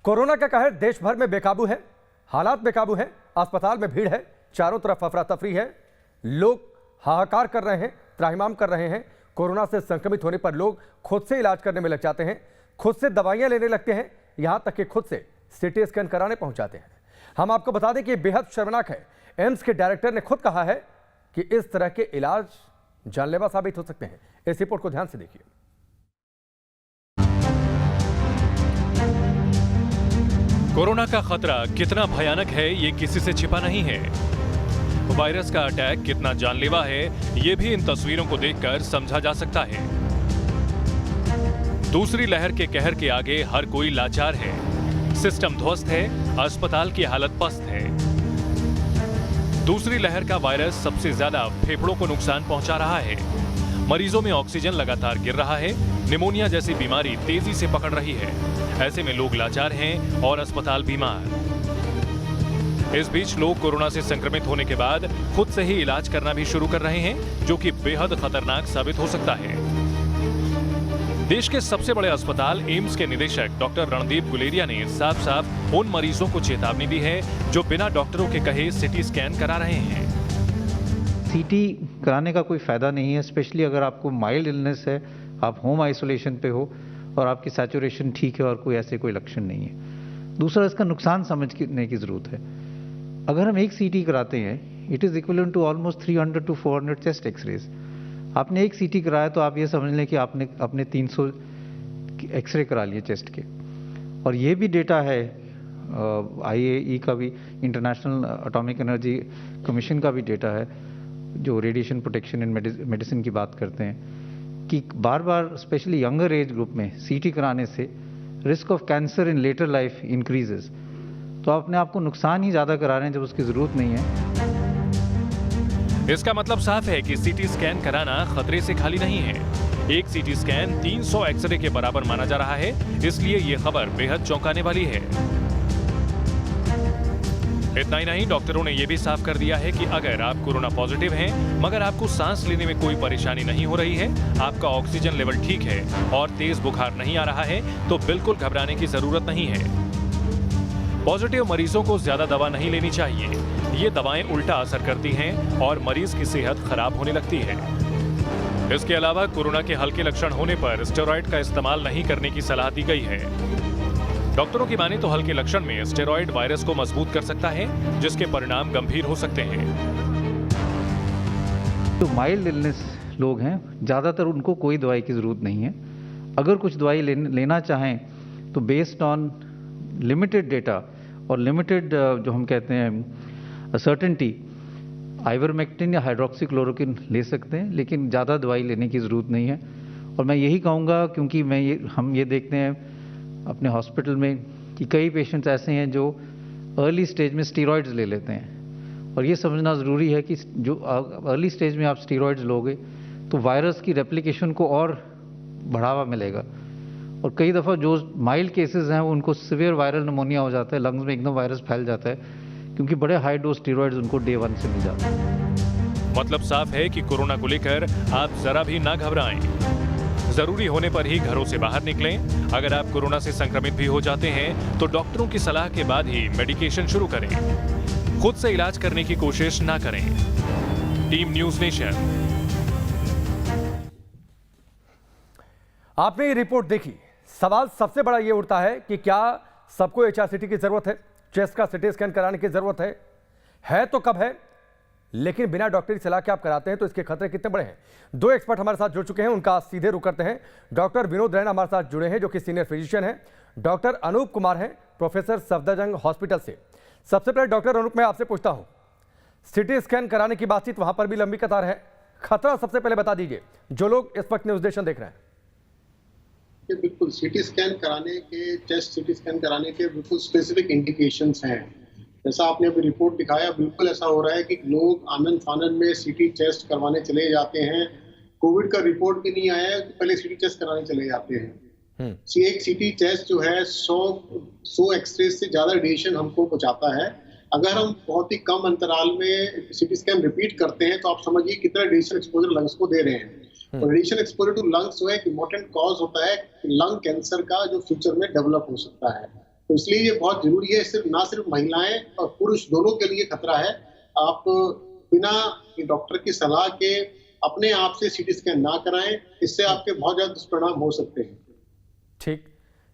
Corona का कहर देश भर में बेकाबू है, हालात बेकाबू है, अस्पताल में भीड़ है, चारों तरफ अफरा तफरी है, लोग हाहाकार कर रहे हैं, त्राहिमाम कर रहे हैं। कोरोना से संक्रमित होने पर लोग खुद से इलाज करने में लग जाते हैं, खुद से दवाइयां लेने लगते हैं, यहां तक कि खुद से सीटी स्कैन कराने पहुंच जाते हैं। हम आपको बता दें कि बेहद शर्मनाक है। एम्स के डायरेक्टर ने खुद कहा है कि इस तरह के इलाज जानलेवा साबित हो सकते हैं। इस रिपोर्ट को ध्यान से देखिए। कोरोना का खतरा कितना भयानक है ये किसी से छिपा नहीं है। वायरस का अटैक कितना जानलेवा है ये भी इन तस्वीरों को देखकर समझा जा सकता है। दूसरी लहर के कहर के आगे हर कोई लाचार है, सिस्टम ध्वस्त है, अस्पताल की हालत पस्त है। दूसरी लहर का वायरस सबसे ज्यादा फेफड़ों को नुकसान पहुंचा रहा है। मरीजों में ऑक्सीजन लगातार गिर रहा है, निमोनिया जैसी बीमारी तेजी से पकड़ रही है। ऐसे में लोग लाचार हैं और अस्पताल बीमार। इस बीच लोग कोरोना से संक्रमित होने के बाद खुद से ही इलाज करना भी शुरू कर रहे हैं, जो कि बेहद खतरनाक साबित हो सकता है। देश के सबसे बड़े अस्पताल एम्स के निदेशक डॉक्टर रणदीप गुलेरिया ने साफ साफ उन मरीजों को चेतावनी दी है जो बिना डॉक्टरों के कहे सीटी स्कैन करा रहे हैं। सीटी कराने का कोई फायदा नहीं है, स्पेशली अगर आपको माइल्ड इलनेस है, आप होम आइसोलेशन पे हो और आपकी सैचुरेशन ठीक है और कोई ऐसे कोई लक्षण नहीं है। दूसरा, इसका नुकसान समझने की जरूरत है। अगर हम एक सीटी कराते हैं, it is equivalent to almost 300 to 400 chest x-rays. आपने एक सीटी कराया तो आप ये समझ लें कि आपने अपने 300 एक्सरे करा लिए चेस्ट के। और ये भी डेटा है IAEA का भी, इंटरनेशनल एटॉमिक एनर्जी कमीशन का भी डेटा है, जो रेडिएशन प्रोटेक्शन इन मेडिसिन की बात करते हैं, कि बार बार स्पेशली यंगर एज ग्रुप में सीटी कराने से risk of cancer in later life increases. तो अपने आप को नुकसान ही ज्यादा करा रहे हैं जब उसकी जरूरत नहीं है। इसका मतलब साफ है कि सीटी स्कैन कराना खतरे से खाली नहीं है। एक सीटी स्कैन 300 एक्सरे के बराबर माना जा रहा है, इसलिए ये खबर बेहद चौंकाने वाली है। इतना ही नहीं, डॉक्टरों ने यह भी साफ कर दिया है कि अगर आप कोरोना पॉजिटिव हैं मगर आपको सांस लेने में कोई परेशानी नहीं हो रही है, आपका ऑक्सीजन लेवल ठीक है और तेज बुखार नहीं आ रहा है, तो बिल्कुल घबराने की जरूरत नहीं है। पॉजिटिव मरीजों को ज्यादा दवा नहीं लेनी चाहिए, ये दवाएं उल्टा असर करती हैं और मरीज की सेहत खराब होने लगती है। इसके अलावा कोरोना के हल्के लक्षण होने पर स्टेरॉइड का इस्तेमाल नहीं करने की सलाह दी गई है। डॉक्टरों की माने तो हल्के लक्षण में स्टेरॉइड वायरस को मजबूत कर सकता है, जिसके परिणाम गंभीर हो सकते हैं। तो माइल्ड इलनेस लोग हैं, ज्यादातर उनको कोई दवाई की जरूरत नहीं है। अगर कुछ दवाई लेना चाहें तो बेस्ड ऑन लिमिटेड डेटा और लिमिटेड जो हम कहते हैं सर्टेनिटी, आइवरमेक्टिन या हाइड्रोक्सीक्लोरोक्विन ले सकते हैं, लेकिन ज़्यादा दवाई लेने की ज़रूरत नहीं है। और मैं यही कहूँगा, क्योंकि हम ये देखते हैं अपने हॉस्पिटल में कि कई पेशेंट्स ऐसे हैं जो अर्ली स्टेज में स्टीरॉइड्स ले लेते हैं। और ये समझना ज़रूरी है कि जो अर्ली स्टेज में आप स्टीरॉइड्स लोगे तो वायरस की रेप्लिकेशन को और बढ़ावा मिलेगा। और कई दफ़ा जो माइल्ड केसेस हैं उनको सिवियर वायरल निमोनिया हो जाता है, लंग्स में एकदम वायरस फैल जाता है, क्योंकि बड़े हाई डोज स्टीरॉइड्स उनको डे 1 से मिल जाते हैं। मतलब साफ है कि कोरोना को लेकर आप जरा भी ना घबराएं। जरूरी होने पर ही घरों से बाहर निकलें। अगर आप कोरोना से संक्रमित भी हो जाते हैं तो डॉक्टरों की सलाह के बाद ही मेडिकेशन शुरू करें। खुद से इलाज करने की कोशिश ना करें। Team news nation. आपने ये रिपोर्ट देखी, सवाल सबसे बड़ा ये उठता है कि क्या सबको HRCT की जरूरत है, चेस्ट का सीटी स्कैन कराने की जरूरत है तो कब है? लेकिन बिना डॉक्टरी सलाह के आप कराते हैं तो इसके खतरे कितने बड़े हैं। दो एक्सपर्ट हमारे साथ जुड़ चुके हैं, उनका सीधे रुख करते हैं। डॉक्टर विनोद रैना हमारे साथ जुड़े हैं, जो कि सीनियर फिजिशियन हैं। डॉक्टर अनूप कुमार हैं, प्रोफेसर सफदरजंग हॉस्पिटल से। सबसे पहले डॉक्टर अनूप, मैं आपसे पूछता हूं, सीटी स्कैन कराने की बातचीत, वहां पर भी लंबी कतार है, खतरा सबसे पहले बता दीजिए जो लोग इस वक्त न्यूज नेशन देख रहे हैं। बिल्कुल, सीटी स्कैन कराने के, चेस्ट सीटी स्कैन कराने के बिल्कुल स्पेसिफिक इंडिकेशंस हैं। जैसा आपने अभी रिपोर्ट दिखाया, बिल्कुल ऐसा हो रहा है कि लोग आनंद फानंद में सीटी चेस्ट करवाने चले जाते हैं। कोविड का रिपोर्ट भी नहीं आया है कि पहले सीटी चेस्ट कराने चले जाते हैं। एक सीटी चेस्ट जो है 100 एक्सरे से ज्यादा रेडिएशन हमको पहुंचाता है। अगर हम बहुत ही कम अंतराल में सीटी स्कैन रिपीट करते हैं तो आप समझिए कितना रेडिएशन एक्सपोजर लंग्स को दे रहे हैं। तो रेडिएशन एक्सपोजर टू लंग्स जो है एक इम्पोर्टेंट कॉज होता है लंग कैंसर का, जो फ्यूचर में डेवलप हो सकता है। तो इसलिए ये बहुत जरूरी है। सिर्फ ना सिर्फ महिलाएं और पुरुष दोनों के लिए खतरा है। आप बिना डॉक्टर की सलाह के अपने आप से सीटी स्कैन ना कराएं, इससे आपके बहुत ज्यादा दुष्परिणाम हो सकते हैं। ठीक,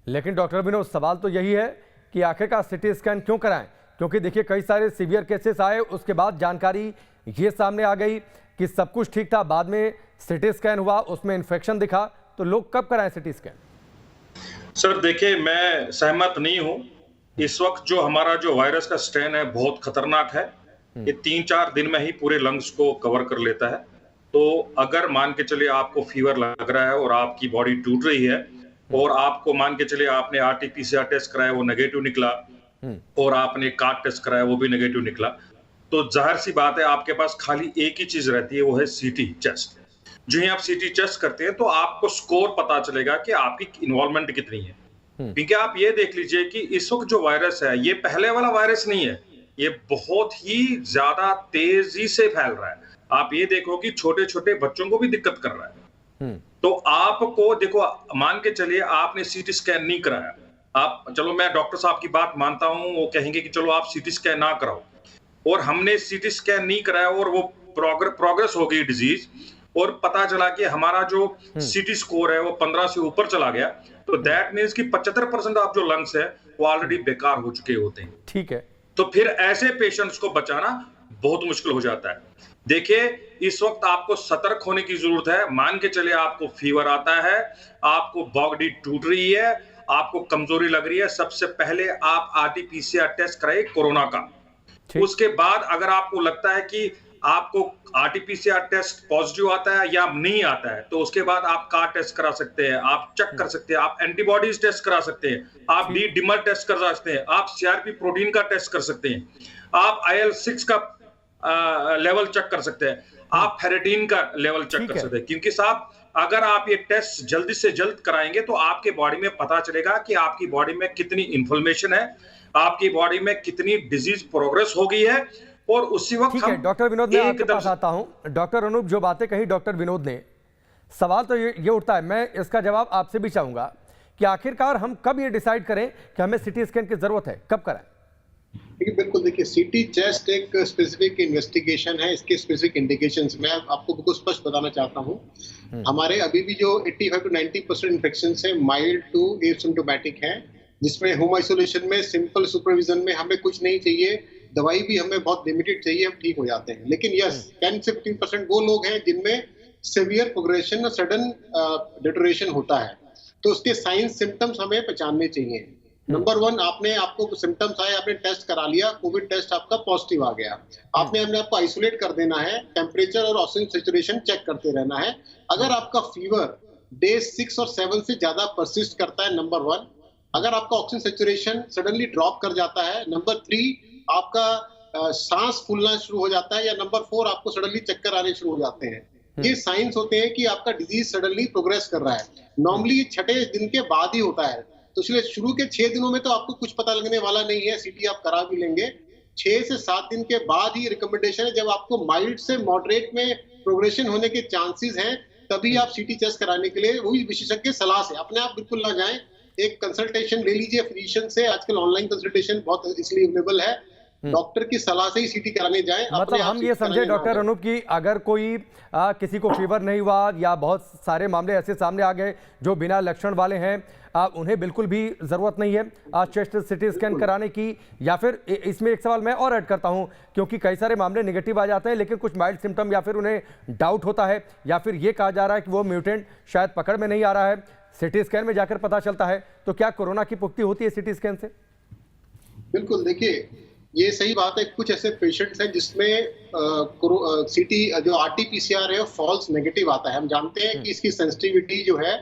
लेकिन डॉक्टर विनोद, सवाल तो यही है कि आखिरकार सिटी स्कैन क्यों कराएं? क्योंकि देखिए कई सारे सीवियर केसेस आए, उसके बाद जानकारी ये सामने आ गई कि सब कुछ ठीक था, बाद में सिटी स्कैन हुआ, उसमें इन्फेक्शन दिखा, तो लोग कब कराएं सिटी स्कैन? सर देखिए, मैं सहमत नहीं हूं। इस वक्त जो हमारा जो वायरस का स्ट्रेन है बहुत खतरनाक है। ये 3-4 दिन में ही पूरे लंग्स को कवर कर लेता है। तो अगर मान के चलिए आपको फीवर लग रहा है और आपकी बॉडी टूट रही है और आपको मान के चलिए आपने RT-PCR टेस्ट कराया, वो नेगेटिव निकला, और आपने कार्ड टेस्ट कराया, वो भी नेगेटिव निकला, तो जाहिर सी बात है आपके पास खाली एक ही चीज रहती है, वो है सीटी चेस्ट। जो ही आप सीटी चेस्ट करते हैं तो आपको स्कोर पता चलेगा कि आपकी इन्वॉल्वमेंट कितनी है। क्योंकि आप ये देख लीजिए कि इस वक्त जो वायरस है ये पहले वाला वायरस नहीं है, ये बहुत ही ज्यादा तेजी से फैल रहा है। आप ये देखो कि छोटे छोटे बच्चों को भी दिक्कत कर रहा है। तो आपको देखो, मान के चलिए आपने सीटी स्कैन नहीं कराया, आप, चलो मैं डॉक्टर साहब की बात मानता हूं, वो कहेंगे कि चलो आप सीटी स्कैन ना कराओ, और हमने सीटी स्कैन नहीं कराया और वो प्रोग्रेस हो गई डिजीज, और पता चला कि हमारा जो सीटी स्कोर है वो 15 से ऊपर चला गया, तो दैट मीन्स कि 75% ऑफ जो लंग्स है वो ऑलरेडी बेकार हो चुके होते हैं। ठीक है, तो फिर ऐसे पेशेंट्स को बचाना बहुत मुश्किल हो जाता है। देखिए, इस वक्त आपको सतर्क होने की जरूरत है। मान के चलिए आपको फीवर आता है, आपको बॉडी टूट रही है, आपको कमजोरी लग रही है, सबसे पहले आप RT-PCR टेस्ट कराइए कोरोना का। उसके बाद अगर आपको लगता है कि आपको RT-PCR टेस्ट पॉजिटिव आता है या नहीं आता है, तो उसके बाद आप कार्ड टेस्ट करा सकते हैं, आप चेक कर सकते हैं, आप एंटीबॉडीज टेस्ट करा सकते हैं, आप डी डिमर टेस्ट कर सकते हैं, आप CRP प्रोटीन का टेस्ट कर सकते हैं, आप IL-6 का लेवल चेक कर सकते हैं, आप फेरेटिन का लेवल चेक कर सकते हैं। क्योंकि साहब, अगर आप ये टेस्ट जल्दी से जल्द कराएंगे तो आपके बॉडी में पता चलेगा कि आपकी बॉडी में कितनी इन्फ्लेमेशन है, आपकी बॉडी में कितनी डिजीज प्रोग्रेस हो गई है, और उसी वक्त ठीक है। डॉक्टर विनोद, मैं आपके पास आता हूं। डॉक्टर अनूप, जो बातें कही डॉक्टर विनोद ने, सवाल तो ये उठता है, मैं इसका जवाब आपसे भी चाहूंगा कि आखिरकार हम कब ये डिसाइड करें कि हमें सिटी स्कैन की जरूरत है, कब कराएं? बिल्कुल, देखिए सीटी चेस्ट एक स्पेसिफिक इन्वेस्टिगेशन है, इसके स्पेसिफिक इंडिकेशंस मैं आपको बिल्कुल स्पष्ट बताना चाहता हूं। हमारे अभी भी जो 85 to 90% इन्फेक्शंस है माइल्ड टू एसिम्प्टोमेटिक हैं, जिसमें होम आइसोलेशन में सिंपल सुपरविजन में हमें कुछ नहीं चाहिए, दवाई भी हमें बहुत लिमिटेड चाहिए, हम ठीक हो जाते हैं। लेकिन यस, 10 से 15% वो लोग हैं जिनमें सीवियर प्रोग्रेशन और सडन डिटोरेशन होता है, तो उसके साइंस सिम्टम्स हमें पहचानने चाहिए। नंबर 1, आपको सिम्टम्स आए, आपने टेस्ट करा लिया, कोविड टेस्ट आपका पॉजिटिव आ गया, आपने अपने आपको आइसोलेट कर देना है, टेम्परेचर और ऑक्सीजन सैचुरेशन चेक करते रहना है। अगर आपका फीवर डे 6 और 7 से ज्यादा परसिस्ट करता है, नंबर 1, अगर आपका ऑक्सीजन सैचुरेशन सडनली ड्रॉप कर जाता है, नंबर 3, आपका सांस फूलना शुरू हो जाता है, या नंबर 4, आपको सडनली चक्कर आने शुरू हो जाते हैं, ये साइंस होते हैं कि आपका डिजीज सडनली प्रोग्रेस कर रहा है। नॉर्मली 6ठे दिन के बाद ही होता है, तो इसलिए शुरू के 6 दिनों में तो आपको कुछ पता लगने वाला नहीं है, सीटी आप करा भी लेंगे। 6 से 7 दिन के बाद ही रिकमेंडेशन है, जब आपको माइल्ड से मॉडरेट में प्रोग्रेशन होने के चांसेस हैं, तभी आप सीटी टेस्ट कराने के लिए वही विशेषज्ञ सलाह से, अपने आप बिल्कुल ना जाएं, एक कंसल्टेशन ले लीजिए फिजिशियन से। आजकल ऑनलाइन कंसल्टेशन बहुत इसलिए अवेलेबल है, डॉक्टर की सलाह से ही सीटी कराने जाएं। मतलब हम ये समझे डॉक्टर अनूप की अगर कोई किसी को फीवर नहीं हुआ या बहुत सारे मामले ऐसे सामने आ गए जो बिना लक्षण वाले हैं, उन्हें बिल्कुल भी ज़रूरत नहीं है चेस्ट सिटी स्कैन कराने की। या फिर इसमें एक सवाल मैं और ऐड करता हूं, क्योंकि कई सारे मामले नेगेटिव आ जाते हैं लेकिन कुछ माइल्ड सिम्टम या फिर उन्हें डाउट होता है, या फिर ये कहा जा रहा है कि वो म्यूटेंट शायद पकड़ में नहीं आ रहा है, सिटी स्कैन में जाकर पता चलता है, तो क्या कोरोना की पुष्टि होती है सिटी स्कैन से? बिल्कुल, देखिए ये सही बात है। कुछ ऐसे पेशेंट्स हैं जिसमें सीटी जो RT-PCR है फॉल्स नेगेटिव आता है। हम जानते हैं कि इसकी सेंसिटिविटी जो है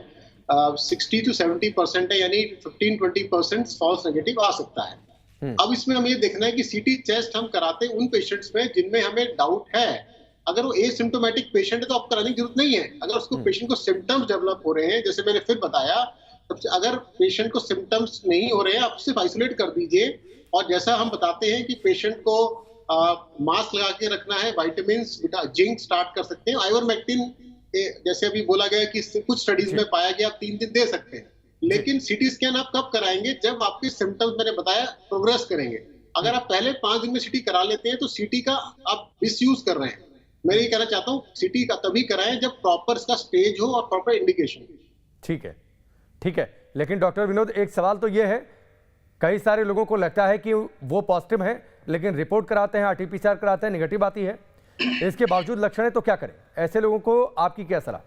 60 to 70% है, यानी 15-20% फॉल्स नेगेटिव आ सकता है। अब इसमें हम ये देखना है कि सीटी चेस्ट हम कराते हैं उन पेशेंट्स में जिनमें हमें डाउट है। अगर वो एसिम्प्टोमेटिक पेशेंट है तो आप कराने की जरूरत नहीं है। अगर उसको पेशेंट को सिम्टम्स डेवलप हो रहे हैं, जैसे मैंने फिर बताया, अगर पेशेंट को सिम्टम्स नहीं हो रहे हैं, आप सिर्फ आइसोलेट कर दीजिए। और जैसा हम बताते हैं कि पेशेंट को मास्क लगा के रखना है, विटामिन जिंक स्टार्ट कर सकते हैं, आइवरमेक्टिन जैसे अभी बोला गया कि कुछ स्टडीज में पाया गया आप 3 दिन दे सकते हैं। लेकिन सीटी स्कैन आप कब कराएंगे? जब आपके सिम्टम्स मैंने बताया प्रोग्रेस करेंगे। अगर आप पहले 5 दिन में सीटी करा लेते हैं तो सीटी का आप मिसयूज कर रहे हैं। मैं ये कहना चाहता हूँ सीटी का तभी कराएं जब प्रॉपर इसका स्टेज हो और प्रॉपर इंडिकेशन। ठीक है, ठीक है। लेकिन डॉक्टर विनोद, एक सवाल तो ये है, कई सारे लोगों को लगता है कि वो पॉजिटिव है, लेकिन रिपोर्ट कराते हैं, आरटीपीसीआर कराते हैं, नेगेटिव आती है, इसके बावजूद लक्षण है, तो क्या करें? ऐसे लोगों को आपकी क्या सलाह?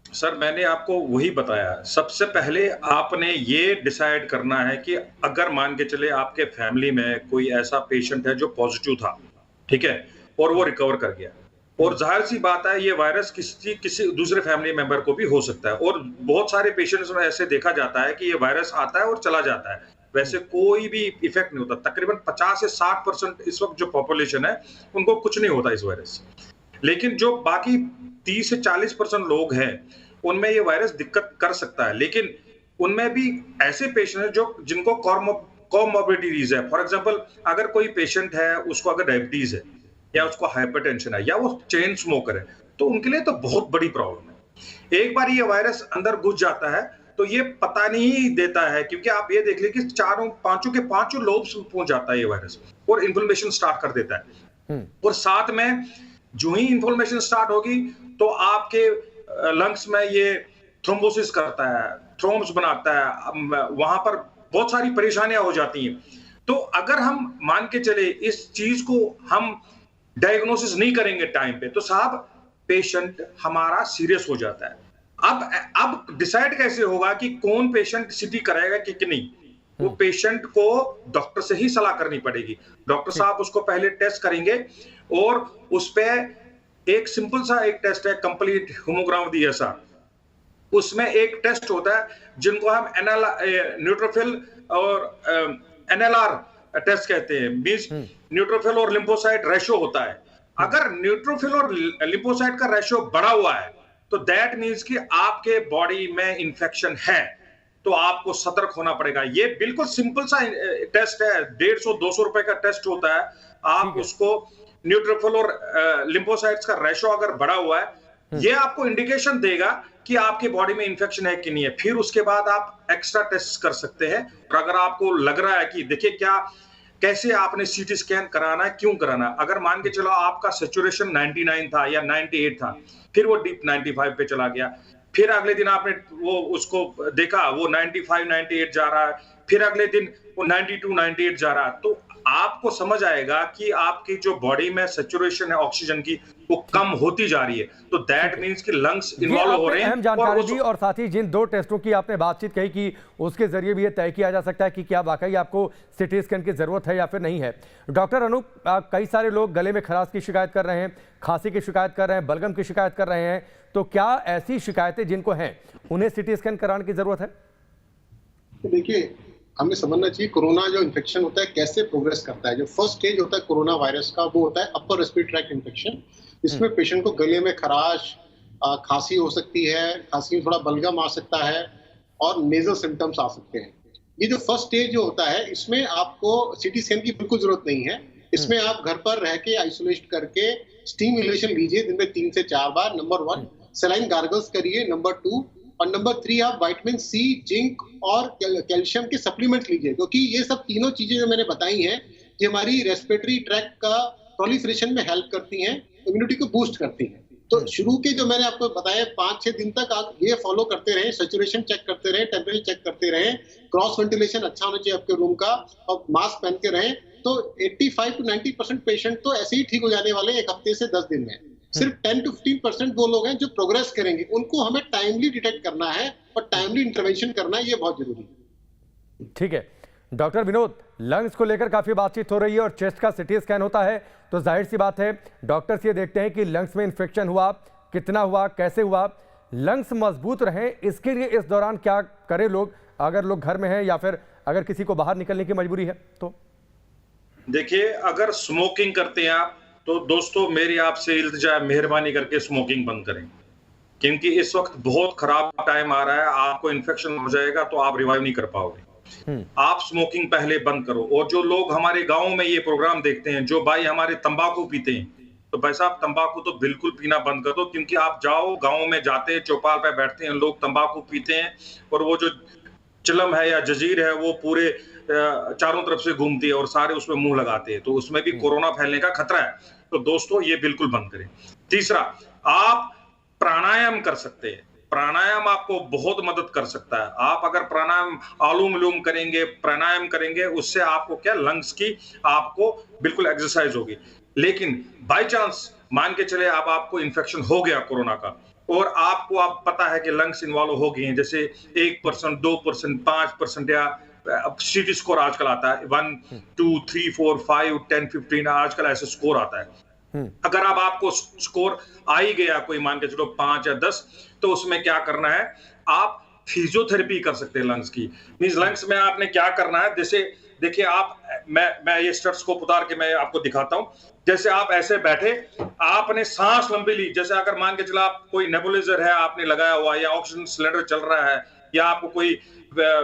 सर, मैंने आपको वही बताया। सबसे पहले आपने ये डिसाइड करना है कि अगर मान के चले आपके फैमिली में कोई ऐसा पेशेंट है जो पॉजिटिव था, ठीक है, और वो रिकवर कर गया, और जाहिर सी बात है ये वायरस किसी दूसरे फैमिली मेंबर को भी हो सकता है, और बहुत सारे पेशेंट्स में ऐसे देखा जाता है कि ये वायरस आता है और चला जाता है, वैसे कोई भी इफेक्ट नहीं होता। तकरीबन 50 से 60% इस वक्त जो पॉपुलेशन है उनको कुछ नहीं होता इस वायरस से। लेकिन जो बाकी 30 से 40% लोग हैं उनमें ये वायरस दिक्कत कर सकता है, लेकिन उनमें भी ऐसे पेशेंट हैं जो जिनको कॉमॉर्बिडिटीज है। फॉर एग्जांपल, अगर कोई पेशेंट है उसको अगर डायबिटीज है या उसको हाइपरटेंशन है या वो चेन स्मोकर है, तो उनके लिए तो बहुत बड़ी प्रॉब्लम है। एक बार ये वायरस अंदर घुस जाता है तो ये पता नहीं देता है, क्योंकि आप ये देख लें कि पांचों के पांचों लोब्स में पहुंच जाता है ये वायरस और इन्फ्लेमेशन स्टार्ट कर देता है। और साथ में जो ही इन्फ्लेमेशन स्टार्ट होगी तो आपके लंग्स में ये थ्रोम्बोसिस करता है, थ्रोम्ब्स बनाता है, वहां पर बहुत सारी परेशानियां हो जाती हैं। तो अगर हम मान के चले इस चीज को हम डायग्नोसिस नहीं करेंगे टाइम पे, तो साहब पेशेंट हमारा सीरियस हो जाता है। अब डिसाइड कैसे होगा कि कौन पेशेंट सीटी कराएगा कि नहीं? वो पेशेंट को डॉक्टर से ही सलाह करनी पड़ेगी। डॉक्टर साहब उसको पहले टेस्ट करेंगे और उस पे एक सिंपल सा एक टेस्ट है, कंप्लीट होमोग्राम DSR। उसमें एक टेस्ट होता है जिनको हम न्यूट्रोफिल और NLR टेस्ट कहते हैं, मींस न्यूट्रोफिल और लिम्फोसाइट रेशियो होता है। अगर न्यूट्रोफिल और लिम्फोसाइट का रेशियो बढ़ा हुआ है तो दैट मींस कि आपके बॉडी में इंफेक्शन है, तो आपको सतर्क होना पड़ेगा। ये बिल्कुल सिंपल सा टेस्ट है, 150-200 रुपए का टेस्ट होता है। आप उसको न्यूट्रोफिल और लिम्फोसाइट्स का रेशियो अगर बढ़ा हुआ है, ये आपको इंडिकेशन देगा कि आपकी बॉडी में इंफेक्शन है कि नहीं है। फिर उसके बाद आप एक्स्ट्रा टेस्ट कर सकते हैं। और अगर आपको लग रहा है कि देखिए कैसे आपने सीटी स्कैन कराना है, क्यों कराना है, अगर मान के चलो आपका सैचुरेशन 99 था या 98 था, फिर वो डीप 95 पे चला गया, फिर अगले दिन आपने वो उसको देखा वो 95-98 जा रहा है, फिर अगले दिन वो 92-98 जा रहा है, तो आपको समझ आएगा कि आपकी जो बॉडी में सैचुरेशन है ऑक्सीजन की वो कम होती जा रही है। तो दैट मींस कि लंग्स इन्वॉल्व हो रहे हैं। अहम जानकारी दी, और साथ ही जिन 2 टेस्टों की आपने बातचीत कही कि उसके जरिए भी ये तय किया जा सकता है कि क्या वाकई आपको सीटी स्कैन की जरूरत है या फिर नहीं है। डॉक्टर अनूप, कई सारे लोग गले में खराश की शिकायत कर रहे हैं, खांसी की शिकायत कर रहे हैं, बलगम की शिकायत कर रहे हैं, तो क्या ऐसी शिकायतें जिनको हैं उन्हें सीटी स्कैन कराने की जरूरत है? देखिए, हमें समझना चाहिए कोरोना जो इन्फेक्शन होता है कैसे प्रोग्रेस करता है। जो फर्स्ट स्टेज होता है कोरोना वायरस का वो होता है अपर रेस्पिरेटरी ट्रैक्ट इन्फेक्शन। इसमें पेशेंट को गले में खराश, खांसी हो सकती है, खांसी में थोड़ा बलगम आ सकता है और नेजल सिम्टम्स आ सकते हैं। ये जो फर्स्ट स्टेज जो होता है इसमें आपको सीटी स्कैन की बिल्कुल जरूरत नहीं है। इसमें आप घर पर रह के आइसोलेट करके स्टीम इनहेलेशन लीजिए दिन में 3 से 4 बार, नंबर 1। सलाइन गार्गल्स करिए, नंबर 2। और नंबर 3 आप विटामिन C, जिंक और कैल्शियम के सप्लीमेंट लीजिए, क्योंकि ये सब तीनों चीजें जो मैंने बताई हैं ये हमारी रेस्पिरेटरी ट्रैक्ट का प्रोलिफरेशन में हेल्प करती हैं, इम्यूनिटी को बूस्ट करती हैं। तो शुरू के जो मैंने आपको बताया 5-6 दिन तक आप ये फॉलो करते रहें, सैचुरेशन चेक करते रहें, टेम्परेचर चेक करते रहें, क्रॉस वेंटिलेशन अच्छा होना चाहिए आपके रूम का, और मास्क पहन के रहें, तो 85 to 90% पेशेंट तो ऐसे ही ठीक हो जाने वाले 1 हफ्ते से 10 दिन में। सिर्फ 10 to 15% वो लोग हैं जो प्रोग्रेस करेंगे, उनको हमें टाइमली डिटेक्ट करना है और टाइमली इंटरवेंशन करना है, ये बहुत जरूरी है। ठीक है डॉक्टर विनोद, लंग्स को लेकर काफी बातचीत हो रही है और चेस्ट का सीटी स्कैन होता है तो जाहिर सी बात है डॉक्टर्स ये देखते हैं कि लंग्स में इंफेक्शन हुआ, कितना हुआ, कैसे हुआ। लंग्स मजबूत रहें इसके लिए इस दौरान क्या करें लोग, अगर लोग घर में हैं या फिर अगर किसी को बाहर निकलने की मजबूरी है तो? देखिए, अगर स्मोकिंग करते हैं आप तो दोस्तों मेरी आपसे इल्तिजा है, मेहरबानी करके स्मोकिंग बंद करें, क्योंकि इस वक्त बहुत खराब टाइम आ रहा है। आपको इन्फेक्शन हो जाएगा तो आप रिवाइव नहीं कर पाओगे। आप स्मोकिंग पहले बंद करो। और जो लोग हमारे गांव में ये प्रोग्राम देखते हैं, जो भाई हमारे तंबाकू पीते हैं, तो भाई साहब तंबाकू तो बिल्कुल पीना बंद कर दो, क्योंकि आप जाओ गाँव में जाते हैं, चौपाल पे बैठते हैं लोग, तंबाकू पीते हैं और वो जो चिलम है या जंजीर है वो पूरे चारों तरफ से घूमती है और सारे उसमें मुंह लगाते हैं, तो उसमें भी कोरोना फैलने का खतरा है। तो दोस्तों ये बिल्कुल बंद करें। तीसरा, आप प्राणायाम कर सकते हैं। प्राणायाम आपको बहुत मदद कर सकता है। आप अगर प्राणायाम आलूम विलोम करेंगे, प्राणायाम करेंगे, उससे आपको क्या लंग्स की आपको बिल्कुल एक्सरसाइज होगी। लेकिन बाय चांस मान के चले अब आपको इन्फेक्शन हो गया कोरोना का और आपको आप पता है कि लंग्स इन्वॉल्व हो गए हैं, जैसे 1%, 2%, 5% या सीटी स्कोर आजकल आता है 1, 2, 3, 4, 5, 10, 15 आजकल ऐसे स्कोर आता है। अगर अब आपको स्कोर आ ही गया कोई मान के चलो 5 या 10, तो उसमें क्या करना है, आप फिजियोथेरेपी कर सकते हैं लंग्स की। मींस लंग्स में आपने क्या करना है, जैसे देखिए आप मैं ये स्टेथोस्कोप उतार के मैं आपको दिखाता हूं। जैसे आप ऐसे बैठे, आपने सांस लंबी ली, जैसे अगर मान के चला आप कोई नेबुलाइजर है आपने लगाया हुआ या ऑक्सीजन सिलेंडर चल रहा है या आपको कोई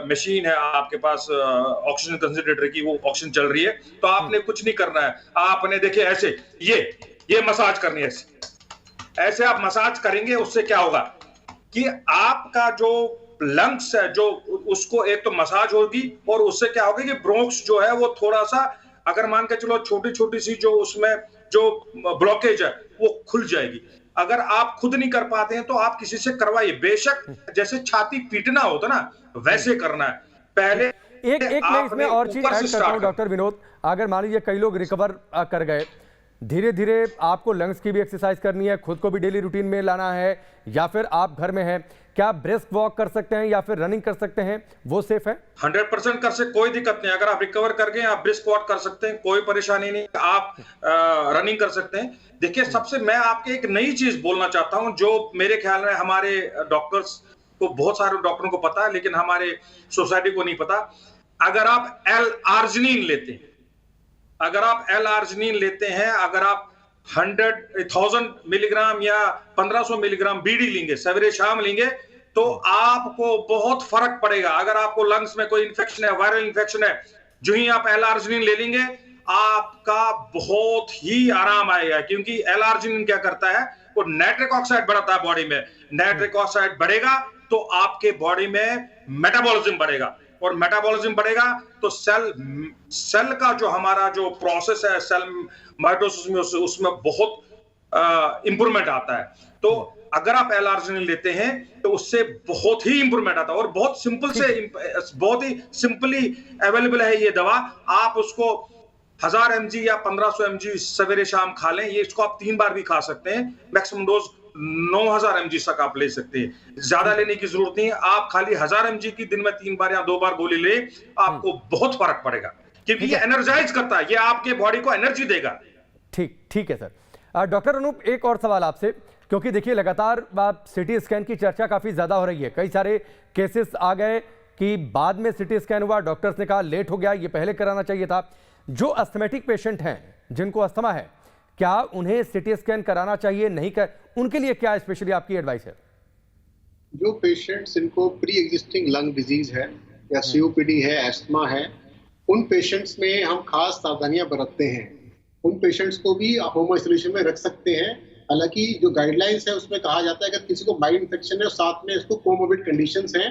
मशीन है आपके पास ऑक्सीजन कंसंट्रेटर की, वो ऑक्सीजन चल रही है, तो आपने कुछ नहीं करना है। आपने देखिए ऐसे ये मसाज करनी है, ऐसे आप मसाज करेंगे, उससे क्या होगा कि आपका जो लंग्स है जो उसको एक तो मसाज होगी और उससे क्या होगा कि ब्रोंक्स जो है वो थोड़ा सा अगर मान के चलो छोटी छोटी सी जो उसमें जो ब्लॉकेज है वो खुल जाएगी। अगर आप खुद नहीं कर पाते हैं तो आप किसी से करवाइए, बेशक जैसे छाती पीटना होता ना वैसे करना है। पहले एक मैं इसमें और चीज ऐड करता हूं डॉक्टर विनोद, अगर मान लीजिए कई लोग रिकवर कर गए, धीरे धीरे आपको लंग्स की भी एक्सरसाइज करनी है, खुद को भी डेली रूटीन में लाना है, या फिर आप घर में हैं, क्या ब्रिस्क वॉक कर सकते हैं या फिर रनिंग कर सकते हैं, वो सेफ है? 100% कर सकते, कोई दिक्कत नहीं। अगर आप रिकवर कर गए आप ब्रिस्क वॉक कर सकते हैं, कोई परेशानी नहीं। आप रनिंग कर सकते हैं। देखिए सबसे मैं आपके एक नई चीज बोलना चाहता हूं जो मेरे ख्याल में हमारे डॉक्टर्स को, बहुत सारे डॉक्टरों को पता है लेकिन हमारे सोसाइटी को नहीं पता। अगर आप L-आर्जिनिन लेते हैं, अगर आप L-आर्जिनिन लेते हैं, अगर आप 1000 मिलीग्राम या 1500 मिलीग्राम बीडी लेंगे, सवेरे शाम लेंगे, तो आपको बहुत फर्क पड़ेगा। अगर आपको लंग्स में कोई इंफेक्शन है, वायरल इंफेक्शन है, जो ही आप L-आर्जिनिन ले लेंगे आपका बहुत ही आराम आएगा। क्योंकि L-आर्जिनिन क्या करता है, वो नाइट्रिक ऑक्साइड बढ़ाता है बॉडी में। नाइट्रिक ऑक्साइड बढ़ेगा तो आपके बॉडी में मेटाबॉलिज्म बढ़ेगा, और मेटाबॉलिज्म बढ़ेगा तो सेल का जो हमारा जो प्रोसेस है सेल माइटोसिस में उसमें बहुत इंप्रूवमेंट आता है। तो अगर आप L-आर्जिनिन लेते हैं तो उससे बहुत ही इंप्रूवमेंट आता है और बहुत बहुत ही सिंपली अवेलेबल है ये दवा। आप उसको 1000 mg या 1500 mg सवेरे शाम खा लें। ये इसको आप 3 बार भी खा सकते हैं। मैक्सिमम डोज 9000 mg तक आप ले सकते हैं, ज्यादा लेने की जरूरत नहीं है। आप खाली 1000 mg की दिन में 3 बार या 2 बार गोली ले, आपको बहुत फर्क पड़ेगा क्योंकि ये एनर्जाइज करता है, ये आपके बॉडी को एनर्जी देगा। ठीक है सर। डॉक्टर अनूप, एक और सवाल आपसे, क्योंकि देखिए लगातार सिटी स्कैन की चर्चा काफी ज्यादा हो रही है। कई सारे केसेस आ गए कि बाद में सिटी स्कैन हुआ, डॉक्टर्स ने कहा लेट हो गया, ये पहले कराना चाहिए था। जो अस्थमेटिक पेशेंट हैं, जिनको अस्थमा है, क्या उन्हें सिटी स्कैन कराना चाहिए, नहीं कर, उनके लिए क्या स्पेशली आपकी एडवाइस है? जो पेशेंट्स इनको प्री एग्जिस्टिंग लंग डिजीज है या COPD है, एस्थमा है, उन पेशेंट्स में हम खास सावधानियां बरतते हैं। उन पेशेंट्स को भी होम आइसोलेशन में रख सकते हैं। हालांकि जो गाइडलाइंस है उसमें कहा जाता है अगर किसी को माइल्ड इन्फेक्शन है और साथ में इसको कोमोर्बिड कंडीशंस हैं,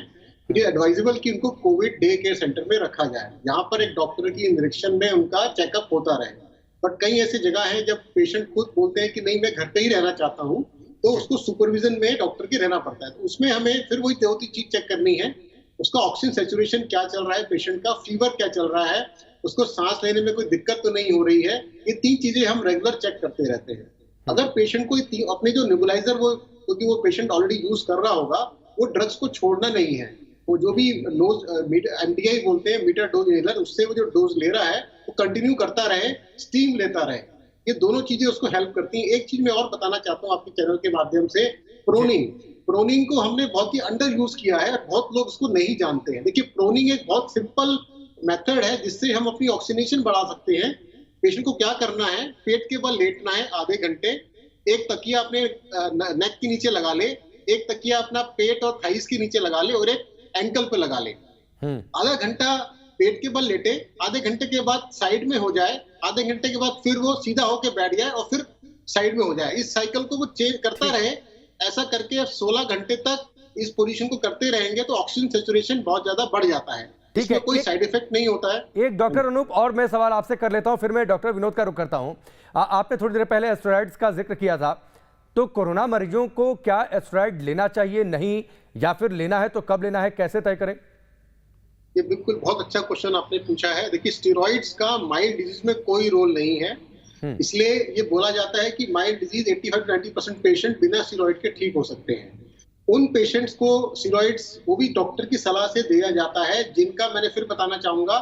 इट इज एडवाइजेबल कि उनको कोविड डे केयर सेंटर में रखा जाए। यहाँ पर एक डॉक्टर की इंजेक्शन में उनका चेकअप होता रहे। बट कई ऐसी जगह है जब पेशेंट खुद बोलते हैं कि नहीं मैं घर पे ही रहना चाहता हूँ, तो उसको सुपरविजन में डॉक्टर के रहना पड़ता है। तो उसमें हमें फिर वही होती चीज चेक करनी है, उसका ऑक्सीजन सैचुरेशन क्या चल रहा है, पेशेंट का फीवर क्या चल रहा है, उसको सांस लेने में कोई दिक्कत तो नहीं हो रही है। ये 3 चीजें हम रेगुलर चेक करते रहते हैं। अगर पेशेंट को अपने जो नेबुलाइजर क्योंकि वो पेशेंट ऑलरेडी यूज कर रहा होगा, वो ड्रग्स को छोड़ना नहीं है। वो जो भी MDI बोलते हैं, मीटर डोज इनहेलर, उससे वो जो डोज ले रहा है वो कंटिन्यू करता रहे, स्टीम लेता रहे। ये दोनों चीजें उसको हेल्प करती हैं। एक चीज मैं और बताना चाहता हूँ आपके चैनल के माध्यम से, प्रोनिंग को हमने बहुत ही अंडर यूज किया है, बहुत लोग उसको नहीं जानते हैं। देखिए प्रोनिंग एक बहुत सिंपल मेथड है जिससे हम अपनी ऑक्सीजनेशन बढ़ा सकते हैं। पेशेंट को क्या करना है, पेट के बल लेटना है आधे घंटे, एक तकिया अपने नेक के नीचे लगा ले, एक तकिया अपना पेट और थाइस के नीचे लगा ले और एक एंकल पे लगा ले। आधा घंटा पेट के बल लेटे, आधे घंटे के बाद साइड में हो जाए, आधे घंटे के बाद फिर वो सीधा होके बैठ जाए और फिर साइड में हो जाए। इस साइकिल को वो चेंज करता रहे। ऐसा करके 16 घंटे तक इस पोजीशन को करते रहेंगे तो ऑक्सीजन सैचुरेशन बहुत ज्यादा बढ़ जाता है। ठीक है, इसमें कोई साइड इफेक्ट नहीं होता है। एक डॉक्टर अनूप और मैं सवाल आपसे कर लेता हूं, फिर मैं डॉक्टर विनोद का रुख करता हूं। आपने थोड़ी देर पहले एस्टेरॉइड्स का जिक्र किया था, तो कोरोना मरीजों को क्या एस्टेरॉइड लेना चाहिए, नहीं, या फिर लेना है तो कब लेना है, कैसे तय करें? ये बिल्कुल बहुत अच्छा क्वेश्चन आपने पूछा है। देखिए, स्टेरॉइड्स का माइल्ड डिजीज में कोई रोल नहीं है, इसलिए ये बोला जाता है कि माइल्ड डिजीज 85-90% पेशेंट बिना स्टेरॉइड के ठीक हो सकते हैं। उन पेशेंट्स को स्टेरॉइड्स वो भी डॉक्टर की सलाह से दिया जाता है जिनका, मैंने फिर बताना चाहूंगा,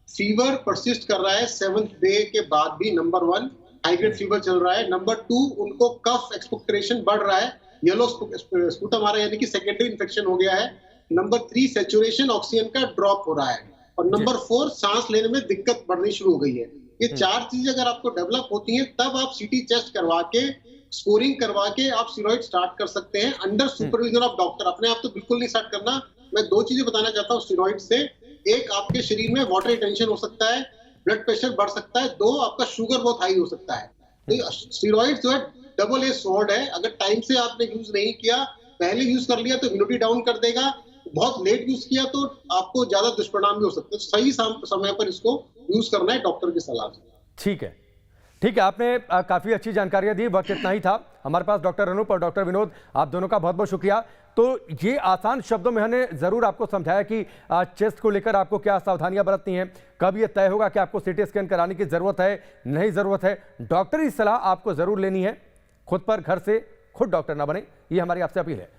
फीवर परसिस्ट कर रहा है 7th डे के बाद भी, नंबर 1 हाई ग्रेड फीवर चल रहा है, नंबर 2 उनको कफ एक्सपेक्टरेशन बढ़ रहा है, येलो स्पुटम आ रहा है यानी कि सेकेंडरी इन्फेक्शन हो गया है, नंबर 3 सैचुरेशन ऑक्सीजन का ड्रॉप हो रहा है, और नंबर 4 सांस लेने में दिक्कत बढ़नी शुरू हो गई है। ये 4 चीजें अगर आपको डेवलप होती हैं तब आप सीटी टेस्ट करवा के, स्कोरिंग करवा के आप स्टेरॉइड स्टार्ट कर सकते हैं अंडर सुपरविजन ऑफ डॉक्टर। अपने आप तो बिल्कुल नहीं स्टार्ट करना। मैं 2 चीजें बताना चाहता हूँ स्टेरॉइड से। एक, आपके शरीर में वाटर रिटेंशन हो सकता है, ब्लड प्रेशर बढ़ सकता है। 2, आपका शुगर बहुत हाई हो सकता है। तो स्टेरॉइड जो है डबल एज स्वॉर्ड है। अगर टाइम से आपने यूज नहीं किया, पहले यूज कर लिया तो इम्यूनिटी डाउन कर देगा, बहुत लेट यूज किया तो आपको ज्यादा दुष्परिणाम भी हो सकते हैं। सही समय पर इसको यूज करना है डॉक्टर की सलाह से। ठीक है, ठीक है, आपने काफ़ी अच्छी जानकारियां दी। वक्त इतना ही था हमारे पास। डॉक्टर अनूप और डॉक्टर विनोद, आप दोनों का बहुत बहुत शुक्रिया। तो ये आसान शब्दों में हमने ज़रूर आपको समझाया कि चेस्ट को लेकर आपको क्या सावधानियां बरतनी हैं, कब ये तय होगा कि आपको सीटी स्कैन कराने की ज़रूरत है, नहीं ज़रूरत है। डॉक्टरी सलाह आपको ज़रूर लेनी है, खुद पर घर से खुद डॉक्टर ना बने, ये हमारी आपसे अपील है।